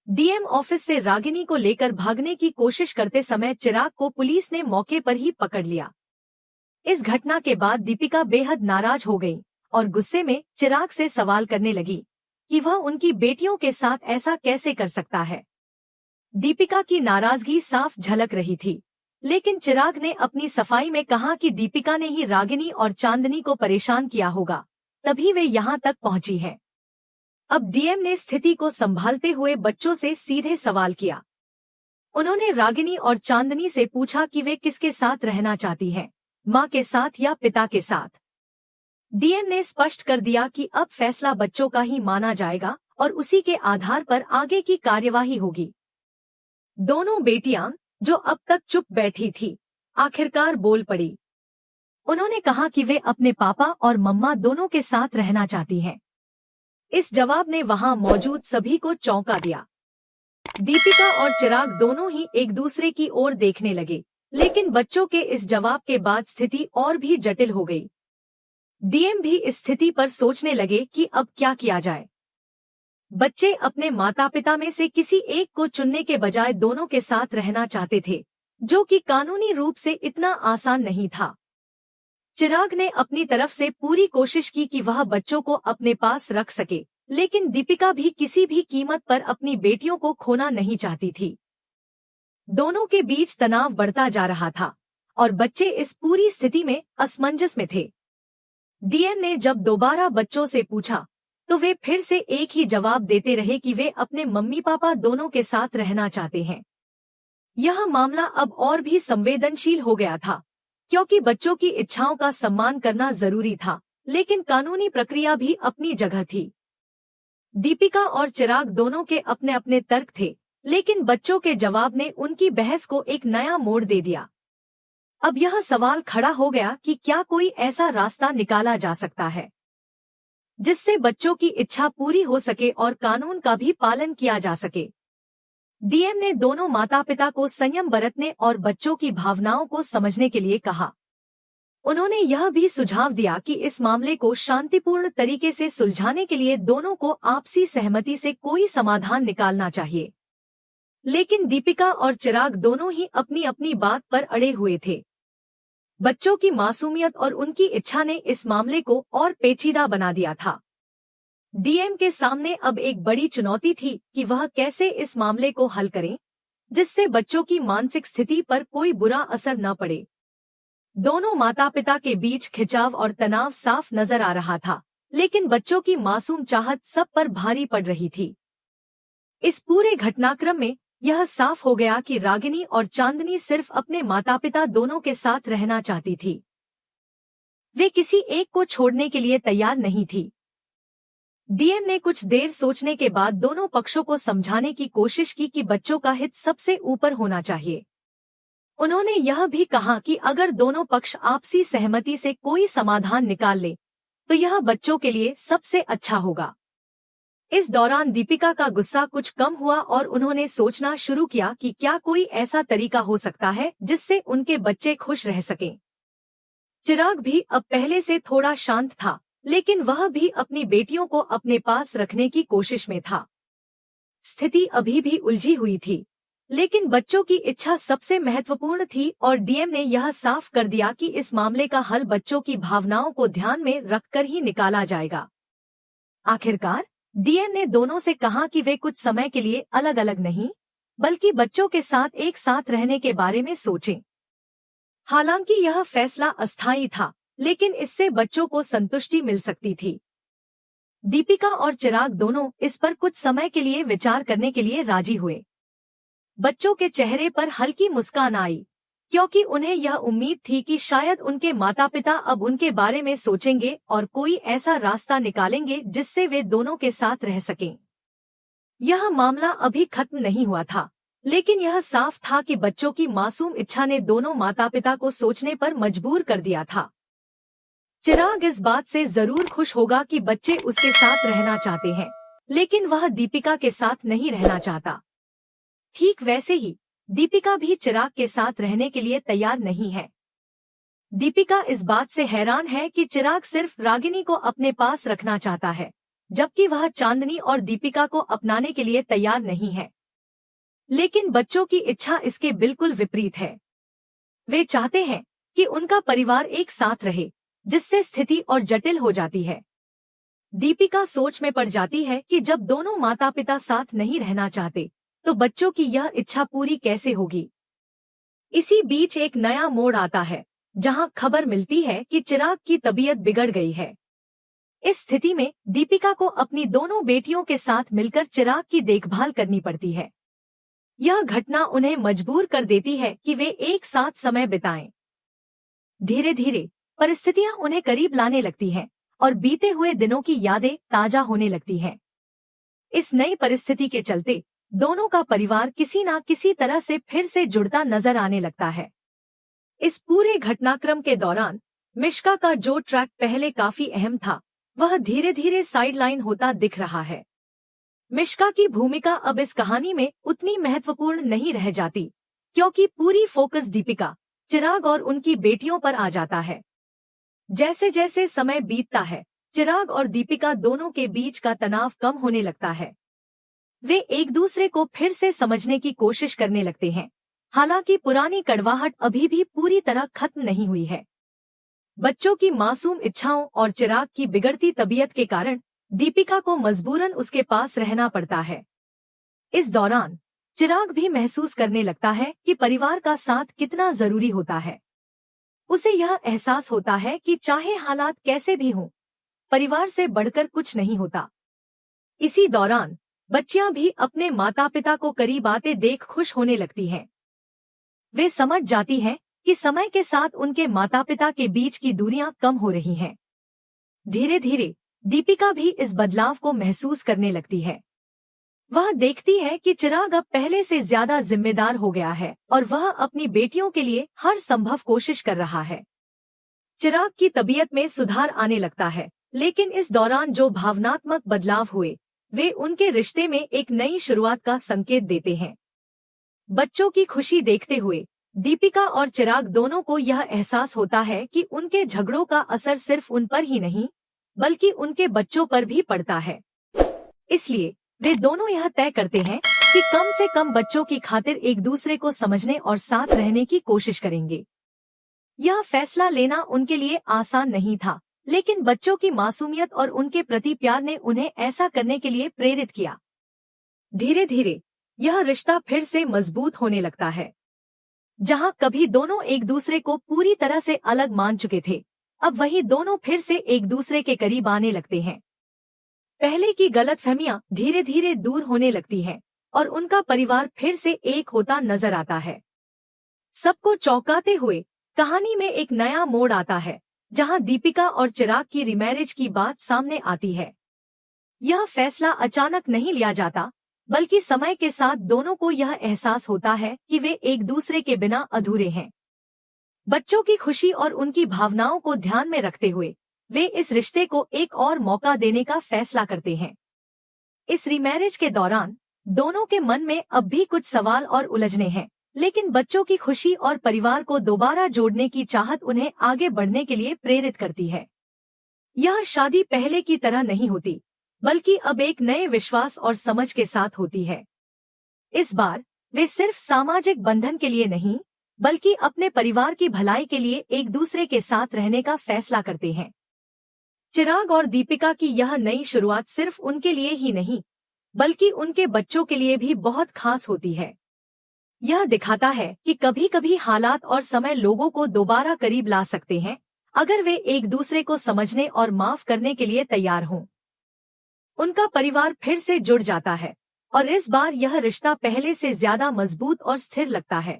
DM office से रागिनी को लेकर भागने की कोशिश करते समय चिराग को पुलिस ने मौके पर ही पकड़ लिया। इस घटना के बाद दीपिका बेहद नाराज हो गई और गुस्से में चिराग से सवाल करने लगी कि वह उनकी बेटियों के साथ ऐसा कैसे कर सकता है। दीपिका की नाराजगी साफ झलक रही थी, लेकिन चिराग ने अपनी सफाई में कहा कि दीपिका ने ही रागिनी और चांदनी को परेशान किया होगा, तभी वे यहाँ तक पहुंची हैं। अब डीएम ने स्थिति को संभालते हुए बच्चों से सीधे सवाल किया। उन्होंने रागिनी और चांदनी से पूछा कि वे किसके साथ रहना चाहती हैं, मां के साथ या पिता के साथ। डीएम ने स्पष्ट कर दिया कि अब फैसला बच्चों का ही माना जाएगा और उसी के आधार पर आगे की कार्यवाही होगी। दोनों बेटियां, जो अब तक चुप बैठी थी, आखिरकार बोल पड़ी। उन्होंने कहा कि वे अपने पापा और मम्मा दोनों के साथ रहना चाहती हैं। इस जवाब ने वहां मौजूद सभी को चौंका दिया। दीपिका और चिराग दोनों ही एक दूसरे की ओर देखने लगे, लेकिन बच्चों के इस जवाब के बाद स्थिति और भी जटिल हो गई। डीएम भी इस स्थिति पर सोचने लगे कि अब क्या किया जाए। बच्चे अपने माता पिता में से किसी एक को चुनने के बजाय दोनों के साथ रहना चाहते थे, जो कि कानूनी रूप से इतना आसान नहीं था। चिराग ने अपनी तरफ से पूरी कोशिश की कि वह बच्चों को अपने पास रख सके, लेकिन दीपिका भी किसी भी कीमत पर अपनी बेटियों को खोना नहीं चाहती थी। दोनों के बीच तनाव बढ़ता जा रहा था और बच्चे इस पूरी स्थिति में असमंजस में थे। डीएम ने जब दोबारा बच्चों से पूछा तो वे फिर से एक ही जवाब देते रहे कि वे अपने मम्मी पापा दोनों के साथ रहना चाहते हैं। यह मामला अब और भी संवेदनशील हो गया था, क्योंकि बच्चों की इच्छाओं का सम्मान करना जरूरी था, लेकिन कानूनी प्रक्रिया भी अपनी जगह थी। दीपिका और चिराग दोनों के अपने अपने तर्क थे, लेकिन बच्चों के जवाब ने उनकी बहस को एक नया मोड़ दे दिया। अब यह सवाल खड़ा हो गया कि क्या कोई ऐसा रास्ता निकाला जा सकता है जिससे बच्चों की इच्छा पूरी हो सके और कानून का भी पालन किया जा सके। डीएम ने दोनों माता पिता को संयम बरतने और बच्चों की भावनाओं को समझने के लिए कहा। उन्होंने यह भी सुझाव दिया कि इस मामले को शांतिपूर्ण तरीके से सुलझाने के लिए दोनों को आपसी सहमति से कोई समाधान निकालना चाहिए। लेकिन दीपिका और चिराग दोनों ही अपनी अपनी बात पर अड़े हुए थे। बच्चों की मासूमियत और उनकी इच्छा ने इस मामले को और पेचीदा बना दिया था। डीएम के सामने अब एक बड़ी चुनौती थी कि वह कैसे इस मामले को हल करें, जिससे बच्चों की मानसिक स्थिति पर कोई बुरा असर न पड़े। दोनों माता पिता के बीच खिंचाव और तनाव साफ नजर आ रहा था, लेकिन बच्चों की मासूम चाहत सब पर भारी पड़ रही थी। इस पूरे घटनाक्रम में यह साफ हो गया कि रागिनी और चांदनी सिर्फ अपने माता पिता दोनों के साथ रहना चाहती थी। वे किसी एक को छोड़ने के लिए तैयार नहीं थी। डीएम ने कुछ देर सोचने के बाद दोनों पक्षों को समझाने की कोशिश की कि बच्चों का हित सबसे ऊपर होना चाहिए। उन्होंने यह भी कहा कि अगर दोनों पक्ष आपसी सहमति से कोई समाधान निकाल ले तो यह बच्चों के लिए सबसे अच्छा होगा। इस दौरान दीपिका का गुस्सा कुछ कम हुआ और उन्होंने सोचना शुरू किया कि क्या कोई ऐसा तरीका हो सकता है जिससे उनके बच्चे खुश रह सकें। चिराग भी अब पहले से थोड़ा शांत था, लेकिन वह भी अपनी बेटियों को अपने पास रखने की कोशिश में था। स्थिति अभी भी उलझी हुई थी, लेकिन बच्चों की इच्छा सबसे महत्वपूर्ण थी और डीएम ने यह साफ कर दिया कि इस मामले का हल बच्चों की भावनाओं को ध्यान में रखकर ही निकाला जाएगा। आखिरकार डीएम ने दोनों से कहा कि वे कुछ समय के लिए अलग अलग नहीं, बल्कि बच्चों के साथ एक साथ रहने के बारे में सोचें। हालांकि यह फैसला अस्थायी था, लेकिन इससे बच्चों को संतुष्टि मिल सकती थी। दीपिका और चिराग दोनों इस पर कुछ समय के लिए विचार करने के लिए राजी हुए। बच्चों के चेहरे पर हल्की मुस्कान आई, क्योंकि उन्हें यह उम्मीद थी कि शायद उनके माता पिता अब उनके बारे में सोचेंगे और कोई ऐसा रास्ता निकालेंगे जिससे वे दोनों के साथ रह सकें। यह मामला अभी खत्म नहीं हुआ था, लेकिन यह साफ था कि बच्चों की मासूम इच्छा ने दोनों माता पिता को सोचने पर मजबूर कर दिया था। चिराग इस बात से जरूर खुश होगा कि बच्चे उसके साथ रहना चाहते हैं, लेकिन वह दीपिका के साथ नहीं रहना चाहता। ठीक वैसे ही दीपिका भी चिराग के साथ रहने के लिए तैयार नहीं है। दीपिका इस बात से हैरान है कि चिराग सिर्फ रागिनी को अपने पास रखना चाहता है, जबकि वह चांदनी और दीपिका को अपनाने के लिए तैयार नहीं है। लेकिन बच्चों की इच्छा इसके बिल्कुल विपरीत है। वे चाहते हैं कि उनका परिवार एक साथ रहे, जिससे स्थिति और जटिल हो जाती है। दीपिका सोच में पड़ जाती है कि जब दोनों माता पिता साथ नहीं रहना चाहते, तो बच्चों की यह इच्छा पूरी कैसे होगी। इसी बीच एक नया मोड़ आता है, जहां खबर मिलती है कि चिराग की तबीयत बिगड़ गई है। इस स्थिति में दीपिका को अपनी दोनों बेटियों के साथ मिलकर चिराग की देखभाल करनी पड़ती है। यह घटना उन्हें मजबूर कर देती है कि वे एक साथ समय बिताएं। धीरे धीरे परिस्थितियां उन्हें करीब लाने लगती हैं और बीते हुए दिनों की यादें ताजा होने लगती हैं। इस नई परिस्थिति के चलते दोनों का परिवार किसी न किसी तरह से फिर से जुड़ता नजर आने लगता है। इस पूरे घटनाक्रम के दौरान मिश्का का जो ट्रैक पहले काफी अहम था, वह धीरे धीरे साइडलाइन होता दिख रहा है। मिश्का की भूमिका अब इस कहानी में उतनी महत्वपूर्ण नहीं रह जाती, क्योंकि पूरी फोकस दीपिका, चिराग और उनकी बेटियों पर आ जाता है। जैसे जैसे समय बीतता है, चिराग और दीपिका दोनों के बीच का तनाव कम होने लगता है। वे एक दूसरे को फिर से समझने की कोशिश करने लगते हैं, हालांकि पुरानी कड़वाहट अभी भी पूरी तरह खत्म नहीं हुई है। बच्चों की मासूम इच्छाओं और चिराग की बिगड़ती तबीयत के कारण दीपिका को मजबूरन उसके पास रहना पड़ता है। इस दौरान चिराग भी महसूस करने लगता है कि परिवार का साथ कितना जरूरी होता है। उसे यह एहसास होता है कि चाहे हालात कैसे भी हों, परिवार से बढ़कर कुछ नहीं होता। इसी दौरान बच्चियां भी अपने माता पिता को करीब आते देख खुश होने लगती हैं। वे समझ जाती हैं कि समय के साथ उनके माता पिता के बीच की दूरियां कम हो रही हैं। धीरे धीरे दीपिका भी इस बदलाव को महसूस करने लगती है। वह देखती है कि चिराग अब पहले से ज्यादा जिम्मेदार हो गया है और वह अपनी बेटियों के लिए हर संभव कोशिश कर रहा है। चिराग की तबीयत में सुधार आने लगता है, लेकिन इस दौरान जो भावनात्मक बदलाव हुए, वे उनके रिश्ते में एक नई शुरुआत का संकेत देते हैं। बच्चों की खुशी देखते हुए दीपिका और चिराग दोनों को यह एहसास होता है कि उनके झगड़ों का असर सिर्फ उन पर ही नहीं, बल्कि उनके बच्चों पर भी पड़ता है। इसलिए वे दोनों यह तय करते हैं कि कम से कम बच्चों की खातिर एक दूसरे को समझने और साथ रहने की कोशिश करेंगे। यह फैसला लेना उनके लिए आसान नहीं था, लेकिन बच्चों की मासूमियत और उनके प्रति प्यार ने उन्हें ऐसा करने के लिए प्रेरित किया। धीरे धीरे यह रिश्ता फिर से मजबूत होने लगता है। जहां कभी दोनों एक दूसरे को पूरी तरह से अलग मान चुके थे, अब वही दोनों फिर से एक दूसरे के करीब आने लगते हैं। पहले की गलतफहमियां धीरे धीरे दूर होने लगती हैं और उनका परिवार फिर से एक होता नजर आता है। सबको चौंकाते हुए कहानी में एक नया मोड़ आता है, जहां दीपिका और चिराग की रीमैरिज की बात सामने आती है। यह फैसला अचानक नहीं लिया जाता, बल्कि समय के साथ दोनों को यह एहसास होता है कि वे एक दूसरे के बिना अधूरे हैं। बच्चों की खुशी और उनकी भावनाओं को ध्यान में रखते हुए वे इस रिश्ते को एक और मौका देने का फैसला करते हैं। इस रीमैरिज के दौरान दोनों के मन में अब भी कुछ सवाल और उलझने हैं, लेकिन बच्चों की खुशी और परिवार को दोबारा जोड़ने की चाहत उन्हें आगे बढ़ने के लिए प्रेरित करती है। यह शादी पहले की तरह नहीं होती, बल्कि अब एक नए विश्वास और समझ के साथ होती है। इस बार वे सिर्फ सामाजिक बंधन के लिए नहीं, बल्कि अपने परिवार की भलाई के लिए एक दूसरे के साथ रहने का फैसला करते हैं। चिराग और दीपिका की यह नई शुरुआत सिर्फ उनके लिए ही नहीं, बल्कि उनके बच्चों के लिए भी बहुत खास होती है। यह दिखाता है कि कभी कभी हालात और समय लोगों को दोबारा करीब ला सकते हैं, अगर वे एक दूसरे को समझने और माफ करने के लिए तैयार हों। उनका परिवार फिर से जुड़ जाता है और इस बार यह रिश्ता पहले से ज्यादा मजबूत और स्थिर लगता है।